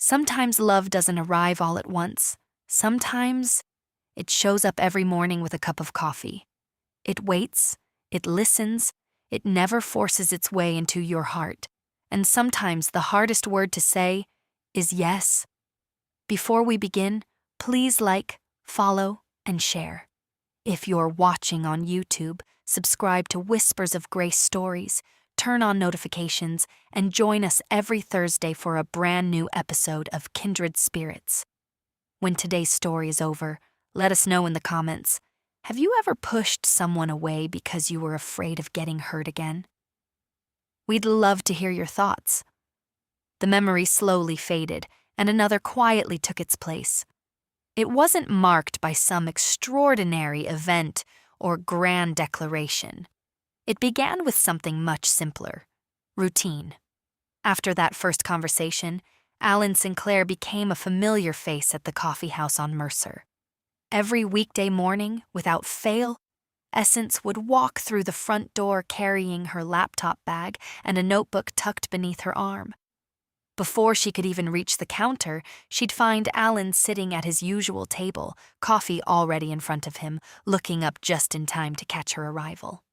Sometimes love doesn't arrive all at once. Sometimes it shows up every morning with a cup of coffee. It waits, it listens, it never forces its way into your heart. And sometimes the hardest word to say is yes. Before we begin, please like, follow, and share. If you're watching on YouTube, subscribe to Whispers of Grace Stories, turn on notifications, and join us every Thursday for a brand new episode of Kindred Spirits. When today's story is over, let us know in the comments. Have you ever pushed someone away because you were afraid of getting hurt again? We'd love to hear your thoughts. The memory slowly faded, and another quietly took its place. It wasn't marked by some extraordinary event or grand declaration. It began with something much simpler: routine. After that first conversation, Allen Sinclair became a familiar face at the coffee house on Mercer. Every weekday morning, without fail, Essence would walk through the front door carrying her laptop bag and a notebook tucked beneath her arm. Before she could even reach the counter, she'd find Allen sitting at his usual table, coffee already in front of him, looking up just in time to catch her arrival.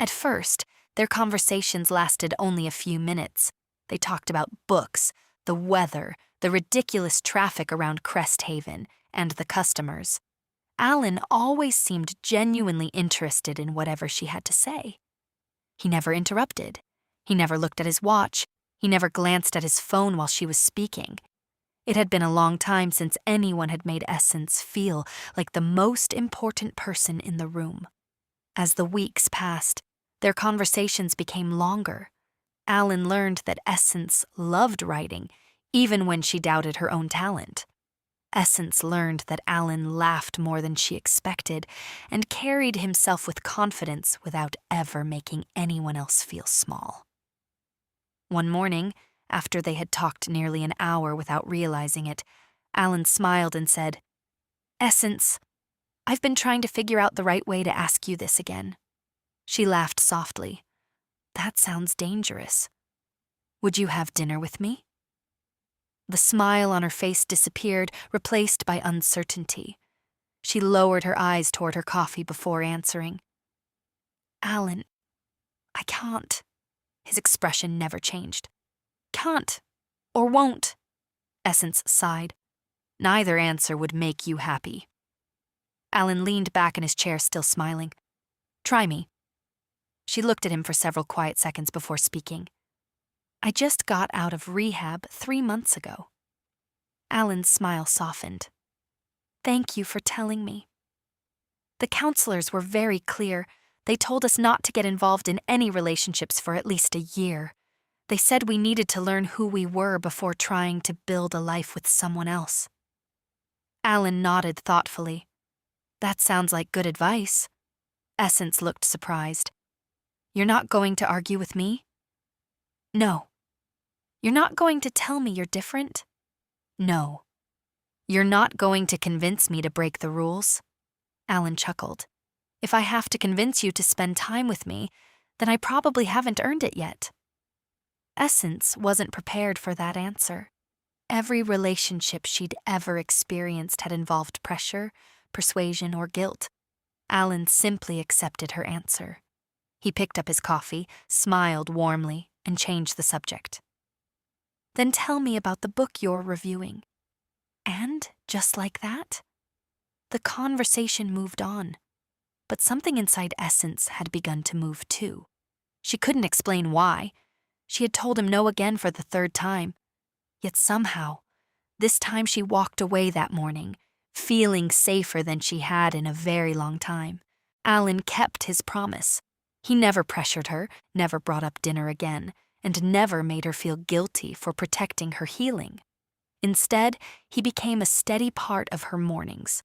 At first, their conversations lasted only a few minutes. They talked about books, the weather, the ridiculous traffic around Crest Haven, and the customers. Allen always seemed genuinely interested in whatever she had to say. He never interrupted. He never looked at his watch. He never glanced at his phone while she was speaking. It had been a long time since anyone had made Essence feel like the most important person in the room. As the weeks passed, their conversations became longer. Allen learned that Essence loved writing, even when she doubted her own talent. Essence learned that Allen laughed more than she expected and carried himself with confidence without ever making anyone else feel small. One morning, after they had talked nearly an hour without realizing it, Allen smiled and said, "Essence, I've been trying to figure out the right way to ask you this again." She laughed softly. "That sounds dangerous. Would you have dinner with me?" The smile on her face disappeared, replaced by uncertainty. She lowered her eyes toward her coffee before answering. "Allen, I can't." His expression never changed. "Can't, or won't," Essence sighed. "Neither answer would make you happy." Allen leaned back in his chair, still smiling. "Try me." She looked at him for several quiet seconds before speaking. "I just got out of rehab 3 months ago." Allen's smile softened. "Thank you for telling me." "The counselors were very clear. They told us not to get involved in any relationships for at least a year. They said we needed to learn who we were before trying to build a life with someone else." Allen nodded thoughtfully. "That sounds like good advice." Essence looked surprised. "You're not going to argue with me?" "No." "You're not going to tell me you're different?" "No." "You're not going to convince me to break the rules?" Allen chuckled. "If I have to convince you to spend time with me, then I probably haven't earned it yet." Essence wasn't prepared for that answer. Every relationship she'd ever experienced had involved pressure, persuasion, or guilt. Allen simply accepted her answer. He picked up his coffee, smiled warmly, and changed the subject. "Then tell me about the book you're reviewing." And, just like that, the conversation moved on. But something inside Essence had begun to move too. She couldn't explain why. She had told him no again for the 3rd time. Yet somehow, this time she walked away that morning, feeling safer than she had in a very long time. Allen kept his promise. He never pressured her, never brought up dinner again, and never made her feel guilty for protecting her healing. Instead, he became a steady part of her mornings.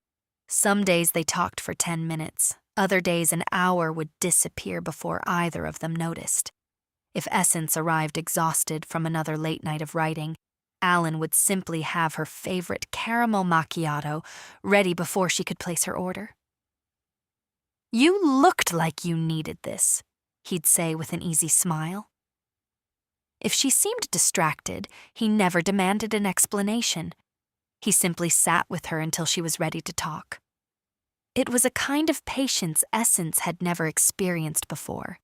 Some days they talked for 10 minutes. Other days an hour would disappear before either of them noticed. If Essence arrived exhausted from another late night of writing, Allen would simply have her favorite caramel macchiato ready before she could place her order. "You looked like you needed this," he'd say with an easy smile. If she seemed distracted, he never demanded an explanation. He simply sat with her until she was ready to talk. It was a kind of patience Essence had never experienced before.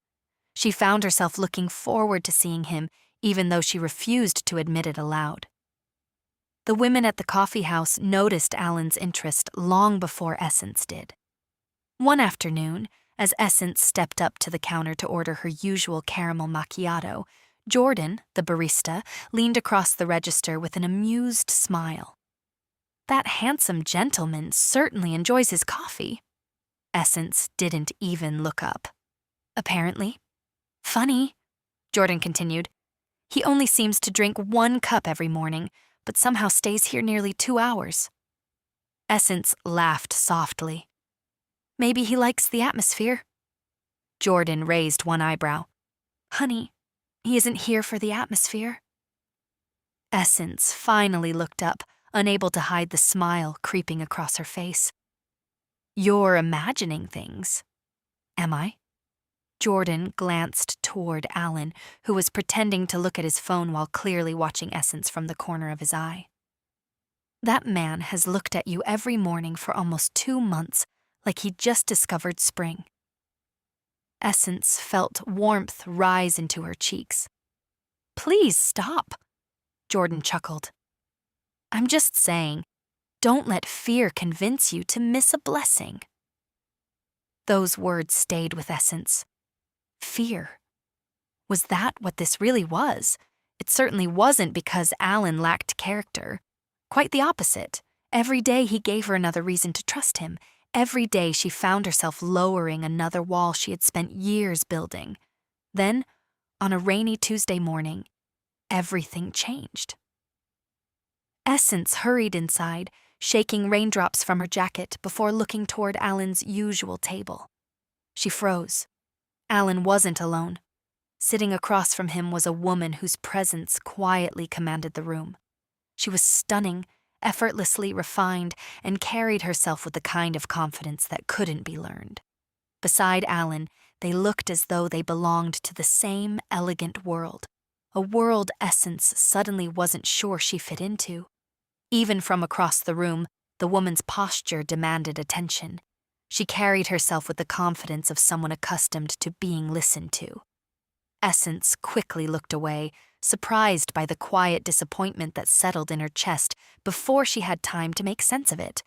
She found herself looking forward to seeing him, even though she refused to admit it aloud. The women at the coffee house noticed Allen's interest long before Essence did. One afternoon, as Essence stepped up to the counter to order her usual caramel macchiato, Jordan, the barista, leaned across the register with an amused smile. "That handsome gentleman certainly enjoys his coffee." Essence didn't even look up. "Apparently. Funny," Jordan continued. "He only seems to drink 1 cup every morning, but somehow stays here nearly 2 hours." Essence laughed softly. "Maybe he likes the atmosphere." Jordan raised one eyebrow. "Honey, he isn't here for the atmosphere." Essence finally looked up, unable to hide the smile creeping across her face. "You're imagining things." "Am I?" Jordan glanced toward Allen, who was pretending to look at his phone while clearly watching Essence from the corner of his eye. "That man has looked at you every morning for almost 2 months, like he'd just discovered spring." Essence felt warmth rise into her cheeks. "Please stop," Jordan chuckled. "I'm just saying, don't let fear convince you to miss a blessing." Those words stayed with Essence. Fear. Was that what this really was? It certainly wasn't because Allen lacked character. Quite the opposite. Every day he gave her another reason to trust him. Every day she found herself lowering another wall she had spent years building. Then, on a rainy Tuesday morning, everything changed. Essence hurried inside, shaking raindrops from her jacket before looking toward Allen's usual table. She froze. Allen wasn't alone. Sitting across from him was a woman whose presence quietly commanded the room. She was stunning, effortlessly refined, and carried herself with the kind of confidence that couldn't be learned. Beside Allen, they looked as though they belonged to the same elegant world, a world Essence suddenly wasn't sure she fit into. Even from across the room, the woman's posture demanded attention. She carried herself with the confidence of someone accustomed to being listened to. Essence quickly looked away, surprised by the quiet disappointment that settled in her chest before she had time to make sense of it.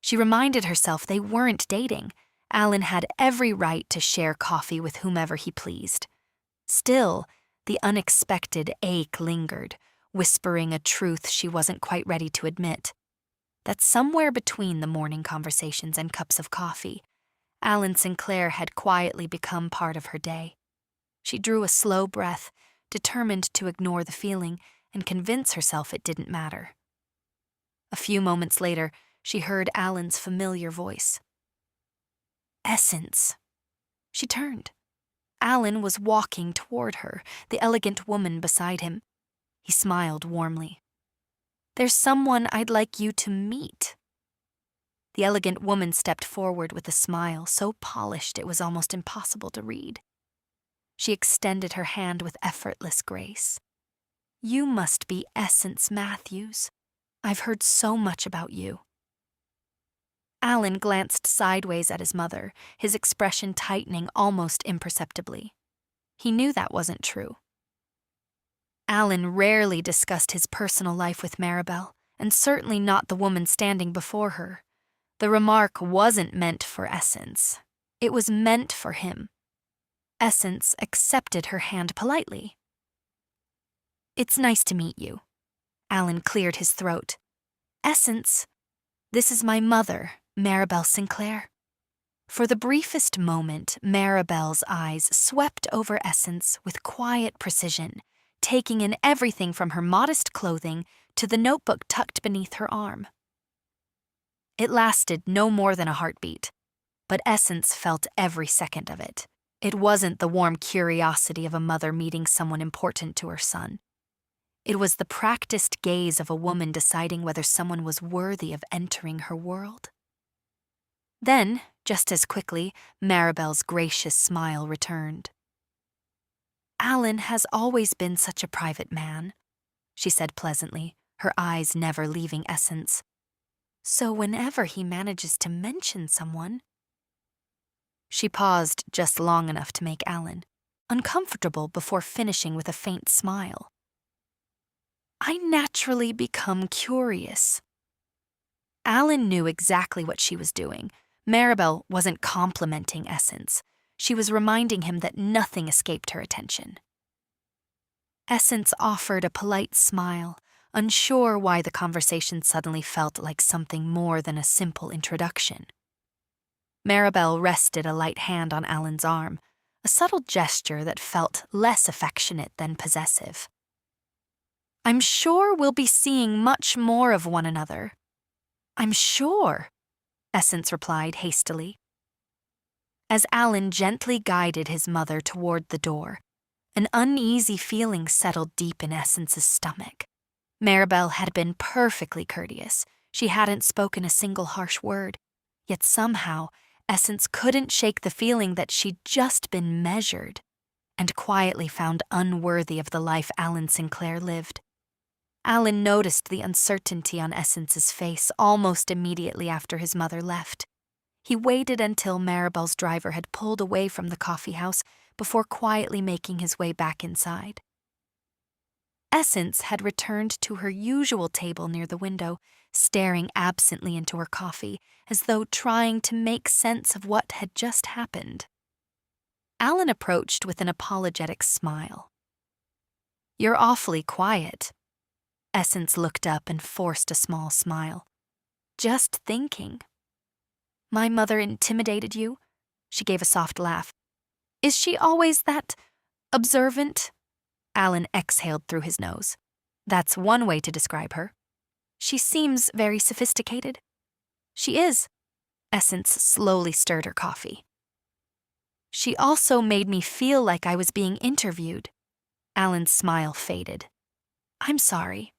She reminded herself they weren't dating. Allen had every right to share coffee with whomever he pleased. Still, the unexpected ache lingered, whispering a truth she wasn't quite ready to admit. That somewhere between the morning conversations and cups of coffee, Allen Sinclair had quietly become part of her day. She drew a slow breath, determined to ignore the feeling and convince herself it didn't matter. A few moments later, she heard Allen's familiar voice. "Essence." She turned. Allen was walking toward her, the elegant woman beside him. He smiled warmly. "There's someone I'd like you to meet." The elegant woman stepped forward with a smile so polished it was almost impossible to read. She extended her hand with effortless grace. "You must be Essence Matthews. I've heard so much about you." Allen glanced sideways at his mother, his expression tightening almost imperceptibly. He knew that wasn't true. Allen rarely discussed his personal life with Maribel, and certainly not the woman standing before her. The remark wasn't meant for Essence. It was meant for him. Essence accepted her hand politely. "It's nice to meet you." Allen cleared his throat. "Essence, this is my mother, Maribel Sinclair." For the briefest moment, Maribel's eyes swept over Essence with quiet precision, taking in everything from her modest clothing to the notebook tucked beneath her arm. It lasted no more than a heartbeat, but Essence felt every second of it. It wasn't the warm curiosity of a mother meeting someone important to her son. It was the practiced gaze of a woman deciding whether someone was worthy of entering her world. Then, just as quickly, Maribel's gracious smile returned. Allen has always been such a private man, she said pleasantly, her eyes never leaving Essence. So whenever he manages to mention someone... She paused just long enough to make Allen uncomfortable before finishing with a faint smile. I naturally become curious. Allen knew exactly what she was doing. Maribel wasn't complimenting Essence. She was reminding him that nothing escaped her attention. Essence offered a polite smile, unsure why the conversation suddenly felt like something more than a simple introduction. Maribel rested a light hand on Allen's arm, a subtle gesture that felt less affectionate than possessive. I'm sure we'll be seeing much more of one another. I'm sure, Essence replied hastily. As Allen gently guided his mother toward the door, an uneasy feeling settled deep in Essence's stomach. Maribel had been perfectly courteous. She hadn't spoken a single harsh word, yet somehow Essence couldn't shake the feeling that she'd just been measured and quietly found unworthy of the life Allen Sinclair lived. Allen noticed the uncertainty on Essence's face almost immediately after his mother left. He waited until Maribel's driver had pulled away from the coffee house before quietly making his way back inside. Essence had returned to her usual table near the window, staring absently into her coffee, as though trying to make sense of what had just happened. Allen approached with an apologetic smile. You're awfully quiet. Essence looked up and forced a small smile. Just thinking. My mother intimidated you? She gave a soft laugh. Is she always that observant? Allen exhaled through his nose. That's one way to describe her. She seems very sophisticated. She is. Essence slowly stirred her coffee. She also made me feel like I was being interviewed. Allen's smile faded. I'm sorry.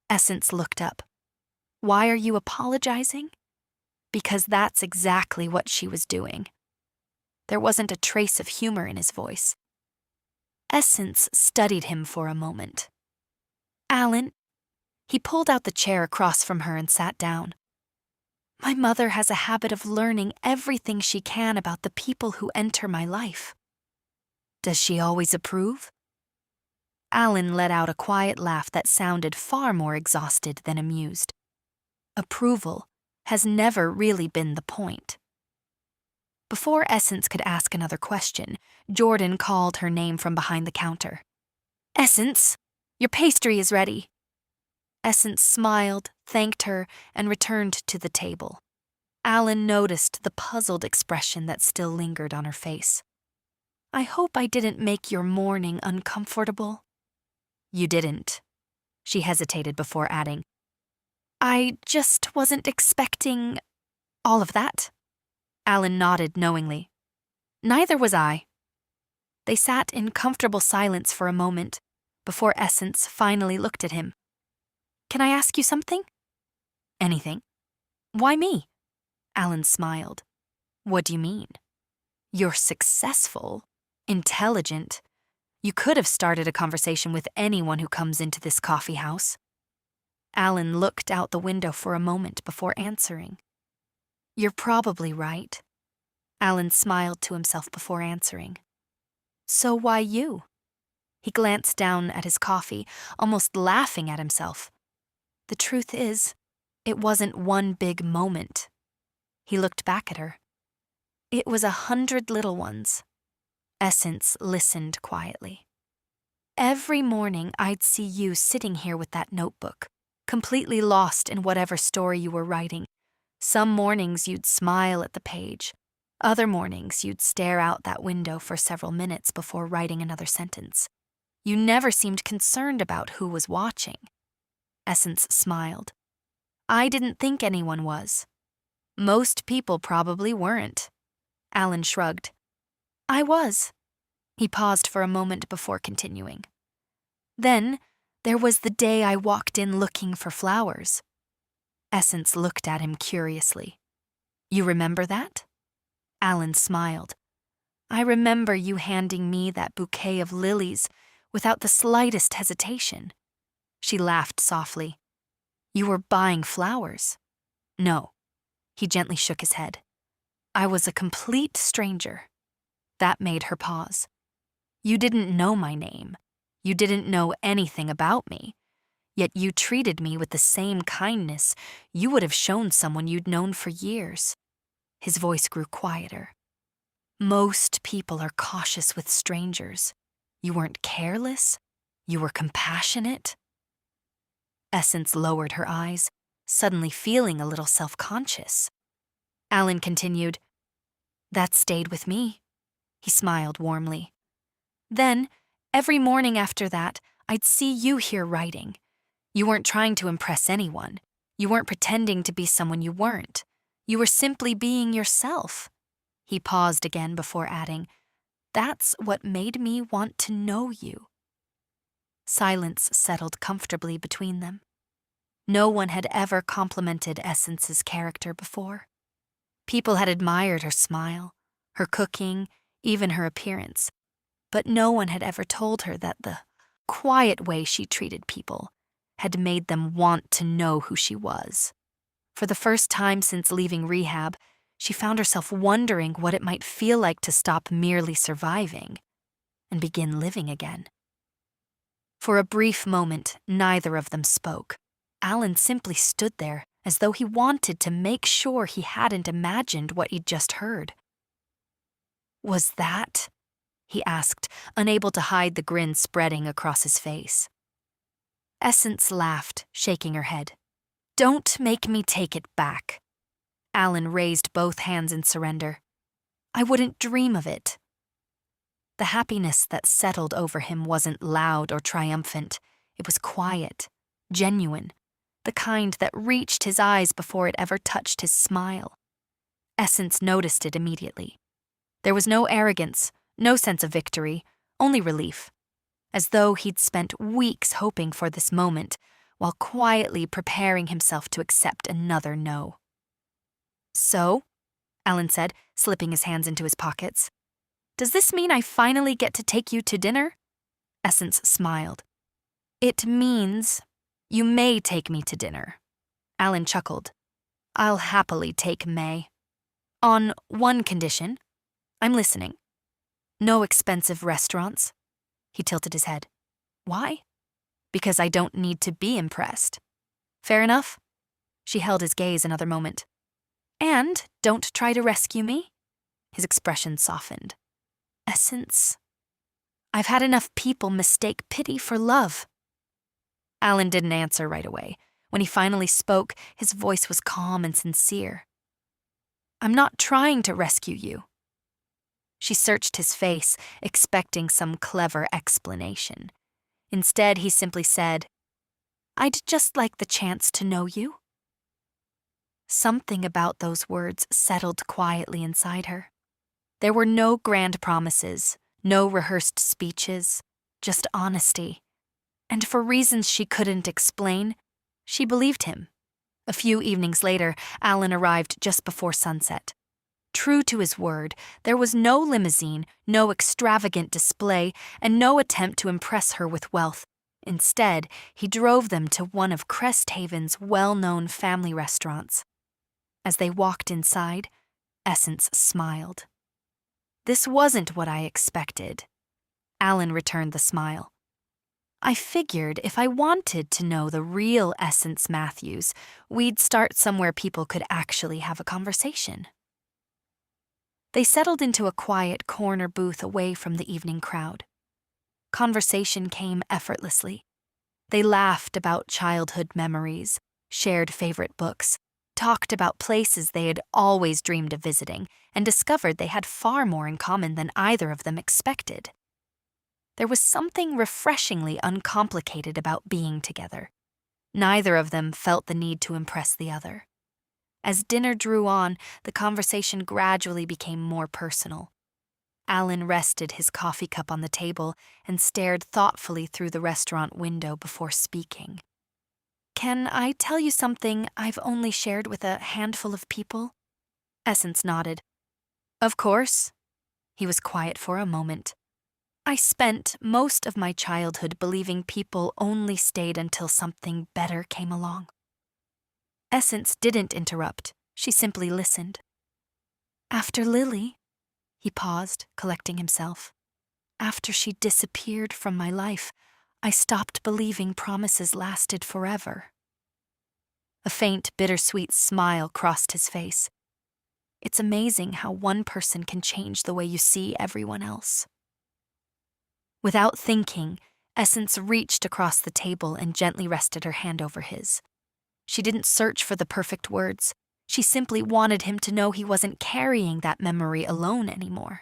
Essence looked up. Why are you apologizing? Because that's exactly what she was doing. There wasn't a trace of humor in his voice. Essence studied him for a moment. Allen, he pulled out the chair across from her and sat down. My mother has a habit of learning everything she can about the people who enter my life. Does she always approve? Allen let out a quiet laugh that sounded far more exhausted than amused. Approval has never really been the point. Before Essence could ask another question, Jordan called her name from behind the counter. Essence, your pastry is ready. Essence smiled, thanked her, and returned to the table. Allen noticed the puzzled expression that still lingered on her face. I hope I didn't make your morning uncomfortable. You didn't. She hesitated before adding, I just wasn't expecting all of that. Allen nodded knowingly. Neither was I. They sat in comfortable silence for a moment before Essence finally looked at him. Can I ask you something? Anything. Why me? Allen smiled. What do you mean? You're successful, intelligent. You could have started a conversation with anyone who comes into this coffee house. Allen looked out the window for a moment before answering. You're probably right. Allen smiled to himself before answering. So why you? He glanced down at his coffee, almost laughing at himself. The truth is, it wasn't one big moment. He looked back at her. It was 100 little ones. Essence listened quietly. Every morning I'd see you sitting here with that notebook, completely lost in whatever story you were writing. Some mornings you'd smile at the page. Other mornings you'd stare out that window for several minutes before writing another sentence. You never seemed concerned about who was watching. Essence smiled. I didn't think anyone was. Most people probably weren't. Allen shrugged. I was. He paused for a moment before continuing. Then there was the day I walked in looking for flowers. Essence looked at him curiously. You remember that? Allen smiled. I remember you handing me that bouquet of lilies without the slightest hesitation." She laughed softly. "You were buying flowers." "No." He gently shook his head. "I was a complete stranger." That made her pause. "You didn't know my name. You didn't know anything about me. Yet you treated me with the same kindness you would have shown someone you'd known for years." His voice grew quieter. "Most people are cautious with strangers. You weren't careless. You were compassionate." Essence lowered her eyes, suddenly feeling a little self-conscious. Allen continued, "That stayed with me." He smiled warmly. "Then, every morning after that, I'd see you here writing. You weren't trying to impress anyone. You weren't pretending to be someone you weren't. You were simply being yourself." He paused again before adding, "That's what made me want to know you." Silence settled comfortably between them. No one had ever complimented Essence's character before. People had admired her smile, her cooking, even her appearance, but no one had ever told her that the quiet way she treated people had made them want to know who she was. For the first time since leaving rehab, she found herself wondering what it might feel like to stop merely surviving and begin living again. For a brief moment, neither of them spoke. Allen simply stood there as though he wanted to make sure he hadn't imagined what he'd just heard. "Was that?" he asked, unable to hide the grin spreading across his face. Essence laughed, shaking her head. "Don't make me take it back." Allen raised both hands in surrender. "I wouldn't dream of it." The happiness that settled over him wasn't loud or triumphant. It was quiet, genuine, the kind that reached his eyes before it ever touched his smile. Essence noticed it immediately. There was no arrogance, no sense of victory, only relief, as though he'd spent weeks hoping for this moment while quietly preparing himself to accept another no. "So," Allen said, slipping his hands into his pockets, "does this mean I finally get to take you to dinner?" Essence smiled. "It means you may take me to dinner." Allen chuckled. "I'll happily take May. On one condition. I'm listening. No expensive restaurants." He tilted his head. "Why?" "Because I don't need to be impressed." "Fair enough." She held his gaze another moment. "And don't try to rescue me." His expression softened. "Essence, I've had enough people mistake pity for love." Allen didn't answer right away. When he finally spoke, his voice was calm and sincere. "I'm not trying to rescue you." She searched his face, expecting some clever explanation. Instead, he simply said, "I'd just like the chance to know you." Something about those words settled quietly inside her. There were no grand promises, no rehearsed speeches, just honesty. And for reasons she couldn't explain, she believed him. A few evenings later, Allen arrived just before sunset. True to his word, there was no limousine, no extravagant display, and no attempt to impress her with wealth. Instead, he drove them to one of Cresthaven's well-known family restaurants. As they walked inside, Essence smiled. "This wasn't what I expected." Allen returned the smile. "I figured if I wanted to know the real Essence Matthews, we'd start somewhere people could actually have a conversation." They settled into a quiet corner booth away from the evening crowd. Conversation came effortlessly. They laughed about childhood memories, shared favorite books, talked about places they had always dreamed of visiting, and discovered they had far more in common than either of them expected. There was something refreshingly uncomplicated about being together. Neither of them felt the need to impress the other. As dinner drew on, the conversation gradually became more personal. Allen rested his coffee cup on the table and stared thoughtfully through the restaurant window before speaking. "Can I tell you something I've only shared with a handful of people?" Essence nodded. "Of course." He was quiet for a moment. I spent most of my childhood believing people only stayed until something better came along. Essence didn't interrupt. She simply listened. After Lily, he paused, collecting himself. After she disappeared from my life, I stopped believing promises lasted forever. A faint, bittersweet smile crossed his face. It's amazing how one person can change the way you see everyone else. Without thinking, Essence reached across the table and gently rested her hand over his. She didn't search for the perfect words. She simply wanted him to know he wasn't carrying that memory alone anymore.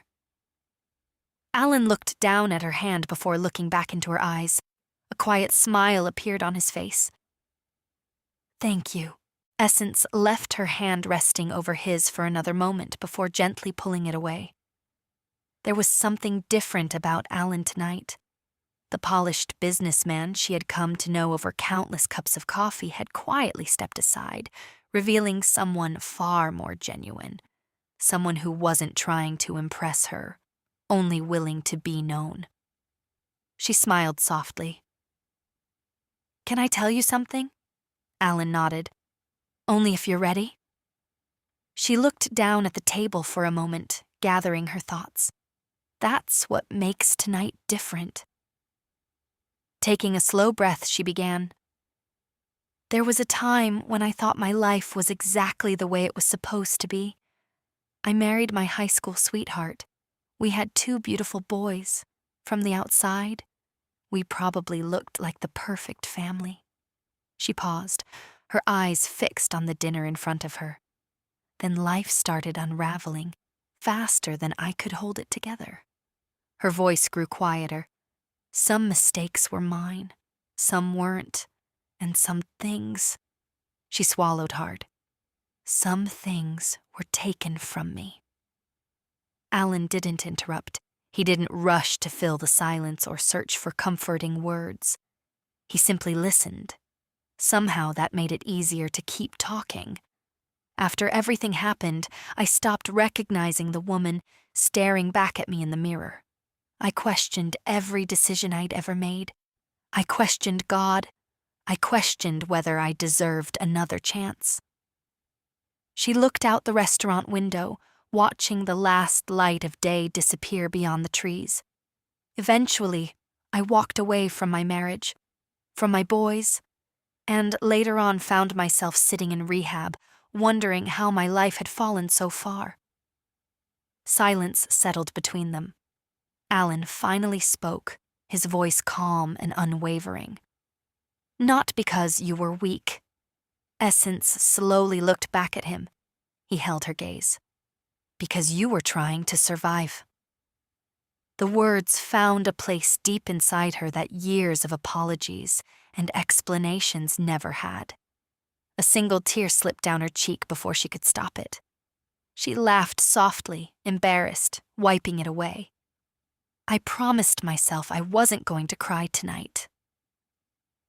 Allen looked down at her hand before looking back into her eyes. A quiet smile appeared on his face. Thank you. Essence left her hand resting over his for another moment before gently pulling it away. There was something different about Allen tonight. The polished businessman she had come to know over countless cups of coffee had quietly stepped aside, revealing someone far more genuine. Someone who wasn't trying to impress her, only willing to be known. She smiled softly. Can I tell you something? Allen nodded. Only if you're ready. She looked down at the table for a moment, gathering her thoughts. That's what makes tonight different. Taking a slow breath, she began. There was a time when I thought my life was exactly the way it was supposed to be. I married my high school sweetheart. We had 2 beautiful boys. From the outside, we probably looked like the perfect family. She paused, her eyes fixed on the dinner in front of her. Then life started unraveling, faster than I could hold it together. Her voice grew quieter. Some mistakes were mine, some weren't, and some things. She swallowed hard. Some things were taken from me. Allen didn't interrupt. He didn't rush to fill the silence or search for comforting words. He simply listened. Somehow that made it easier to keep talking. After everything happened, I stopped recognizing the woman staring back at me in the mirror. I questioned every decision I'd ever made. I questioned God. I questioned whether I deserved another chance. She looked out the restaurant window, watching the last light of day disappear beyond the trees. Eventually, I walked away from my marriage, from my boys, and later on found myself sitting in rehab, wondering how my life had fallen so far. Silence settled between them. Allen finally spoke, his voice calm and unwavering. Not because you were weak. Essence slowly looked back at him. He held her gaze. Because you were trying to survive. The words found a place deep inside her that years of apologies and explanations never had. A single tear slipped down her cheek before she could stop it. She laughed softly, embarrassed, wiping it away. I promised myself I wasn't going to cry tonight.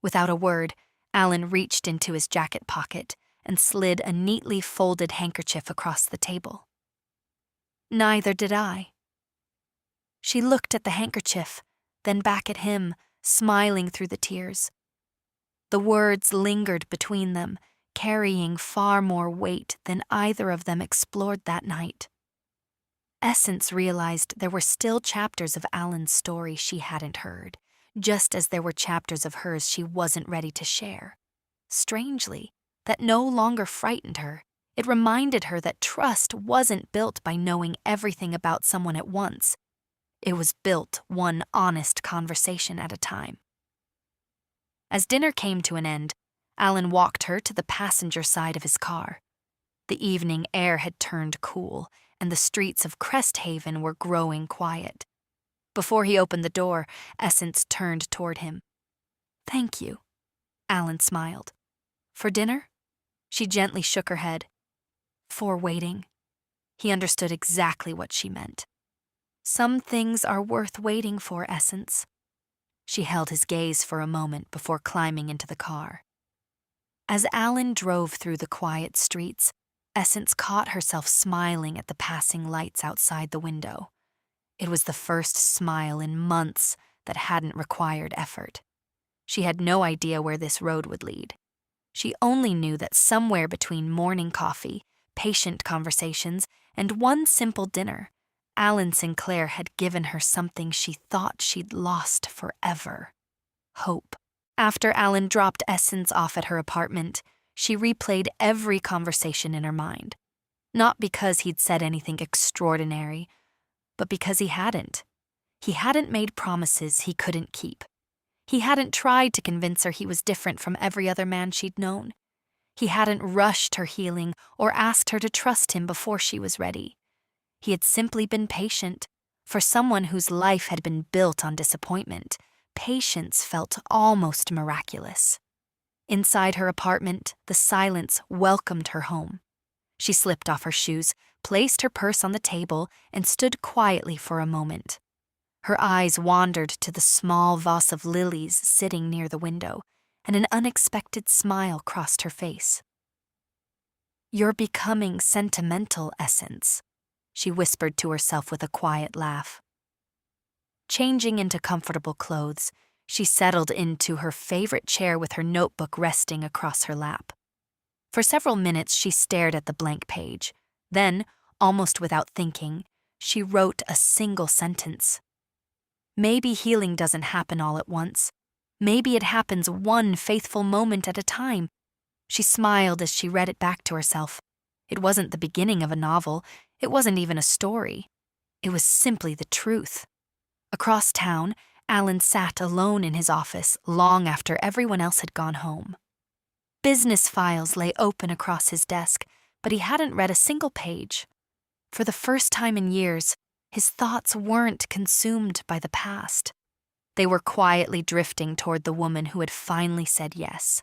Without a word, Allen reached into his jacket pocket and slid a neatly folded handkerchief across the table. Neither did I. She looked at the handkerchief, then back at him, smiling through the tears. The words lingered between them, carrying far more weight than either of them explored that night. Essence realized there were still chapters of Allen's story she hadn't heard, just as there were chapters of hers she wasn't ready to share. Strangely, that no longer frightened her. It reminded her that trust wasn't built by knowing everything about someone at once. It was built one honest conversation at a time. As dinner came to an end, Allen walked her to the passenger side of his car. The evening air had turned cool, and the streets of Cresthaven were growing quiet. Before he opened the door, Essence turned toward him. Thank you, Allen smiled. For dinner? She gently shook her head. For waiting. He understood exactly what she meant. Some things are worth waiting for, Essence. She held his gaze for a moment before climbing into the car. As Allen drove through the quiet streets, Essence caught herself smiling at the passing lights outside the window. It was the first smile in months that hadn't required effort. She had no idea where this road would lead. She only knew that somewhere between morning coffee, patient conversations, and one simple dinner, Allen Sinclair had given her something she thought she'd lost forever: hope. After Allen dropped Essence off at her apartment, she replayed every conversation in her mind. Not because he'd said anything extraordinary, but because he hadn't. He hadn't made promises he couldn't keep. He hadn't tried to convince her he was different from every other man she'd known. He hadn't rushed her healing or asked her to trust him before she was ready. He had simply been patient. For someone whose life had been built on disappointment, patience felt almost miraculous. Inside her apartment, the silence welcomed her home. She slipped off her shoes, placed her purse on the table, and stood quietly for a moment. Her eyes wandered to the small vase of lilies sitting near the window, and an unexpected smile crossed her face. "You're becoming sentimental, Essence," she whispered to herself with a quiet laugh. Changing into comfortable clothes, she settled into her favorite chair with her notebook resting across her lap. For several minutes she stared at the blank page. Then, almost without thinking, she wrote a single sentence. Maybe healing doesn't happen all at once. Maybe it happens one faithful moment at a time. She smiled as she read it back to herself. It wasn't the beginning of a novel. It wasn't even a story. It was simply the truth. Across town, Allen sat alone in his office long after everyone else had gone home. Business files lay open across his desk, but he hadn't read a single page. For the first time in years, his thoughts weren't consumed by the past. They were quietly drifting toward the woman who had finally said yes.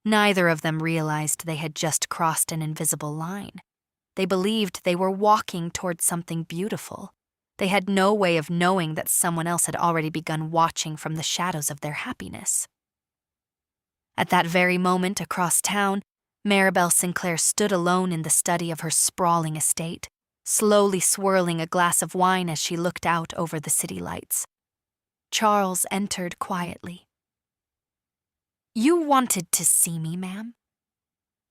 Neither of them realized they had just crossed an invisible line. They believed they were walking toward something beautiful. They had no way of knowing that someone else had already begun watching from the shadows of their happiness. At that very moment across town, Maribel Sinclair stood alone in the study of her sprawling estate, slowly swirling a glass of wine as she looked out over the city lights. Charles entered quietly. "You wanted to see me, ma'am?"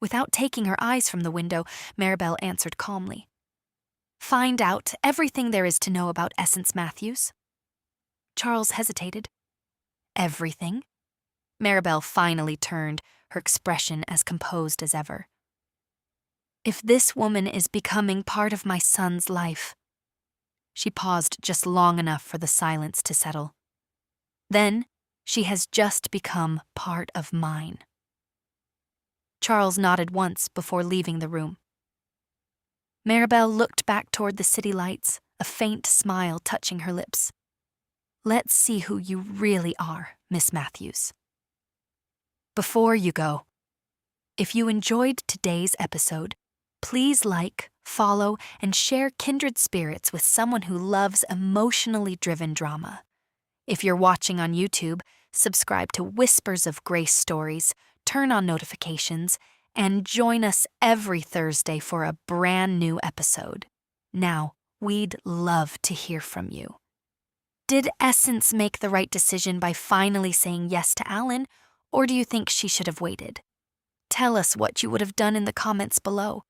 Without taking her eyes from the window, Maribel answered calmly. "Find out everything there is to know about Essence Matthews." Charles hesitated. "Everything?" Maribel finally turned, her expression as composed as ever. "If this woman is becoming part of my son's life." She paused just long enough for the silence to settle. "Then she has just become part of mine." Charles nodded once before leaving the room. Maribel looked back toward the city lights, a faint smile touching her lips. "Let's see who you really are, Miss Matthews." Before you go, if you enjoyed today's episode, please like, follow, and share Kindred Spirits with someone who loves emotionally driven drama. If you're watching on YouTube, subscribe to Whispers of Grace Stories, turn on notifications, and join us every Thursday for a brand new episode. Now, we'd love to hear from you. Did Essence make the right decision by finally saying yes to Allen, or do you think she should have waited? Tell us what you would have done in the comments below.